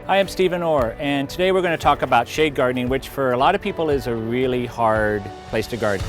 Hi, I'm Stephen Orr, and today we're going to talk about shade gardening, which for a lot of people is a really hard place to garden.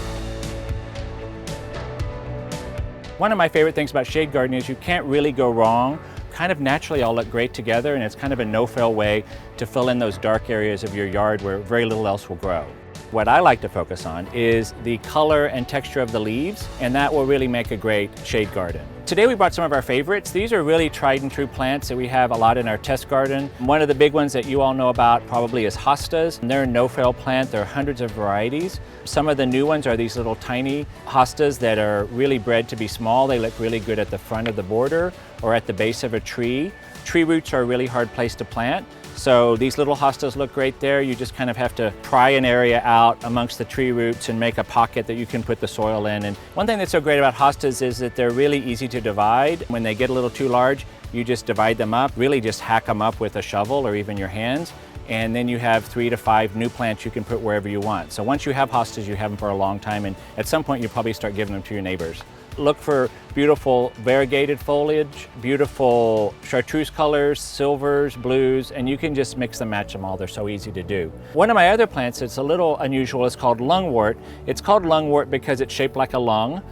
One of my favorite things about shade gardening is you can't really go wrong. Kind of naturally all look great together, and it's kind of a no-fail way to fill in those dark areas of your yard where very little else will grow. What I like to focus on is the color and texture of the leaves, and that will really make a great shade garden. Today we brought some of our favorites. These are really tried and true plants that we have a lot in our test garden. One of the big ones that you all know about probably is Hostas. They're a no-fail plant. There are hundreds of varieties. Some of the new ones are these little tiny Hostas that are really bred to be small. They look really good at the front of the border or at the base of a tree. Tree roots are a really hard place to plant. So these little hostas look great there. You just kind of have to pry an area out amongst the tree roots and make a pocket that you can put the soil in. And one thing that's so great about hostas is that they're really easy to divide. When they get a little too large, you just divide them up, really just hack them up with a shovel or even your hands. And then you have 3 to 5 new plants you can put wherever you want. So once you have hostas, you have them for a long time, and at some point you'll probably start giving them to your neighbors. Look for beautiful variegated foliage, beautiful chartreuse colors, silvers, blues, and you can just mix and match them all. They're so easy to do. One of my other plants that's a little unusual is called Lungwort. It's called Lungwort because it's shaped like a lung.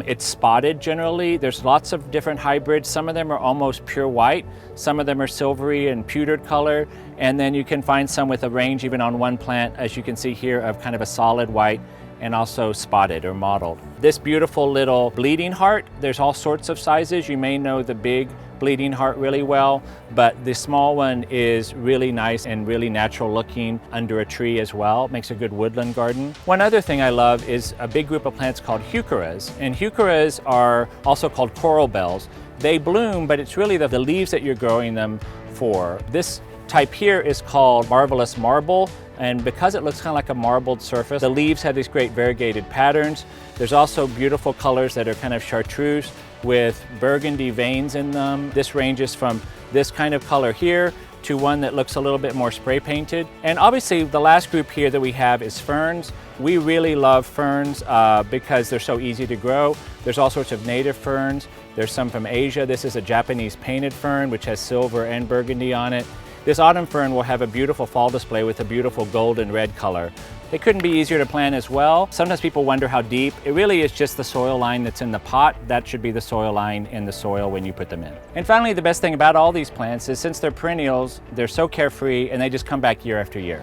It's spotted generally. There's lots of different hybrids. Some of them are almost pure white. Some of them are silvery and pewtered color. And then you can find some with a range even on one plant, as you can see here, of kind of a solid white and also spotted or mottled. This beautiful little bleeding heart, there's all sorts of sizes. You may know the big bleeding heart really well, but the small one is really nice and really natural looking under a tree as well. Makes a good woodland garden. One other thing I love is a big group of plants called heucheras, and heucheras are also called coral bells. They bloom, but it's really the leaves that you're growing them for. This type here is called marvelous marble, and because it looks kind of like a marbled surface, the leaves have these great variegated patterns. There's also beautiful colors that are kind of chartreuse with burgundy veins in them. This ranges from this kind of color here to one that looks a little bit more spray painted. And obviously the last group here that we have is ferns. We really love ferns because they're so easy to grow. There's all sorts of native ferns. There's some from Asia. This is a Japanese painted fern which has silver and burgundy on it. This autumn fern will have a beautiful fall display with a beautiful gold and red color. It couldn't be easier to plant as well. Sometimes people wonder how deep. It really is just the soil line that's in the pot. That should be the soil line in the soil when you put them in. And finally, the best thing about all these plants is since they're perennials, they're so carefree and they just come back year after year.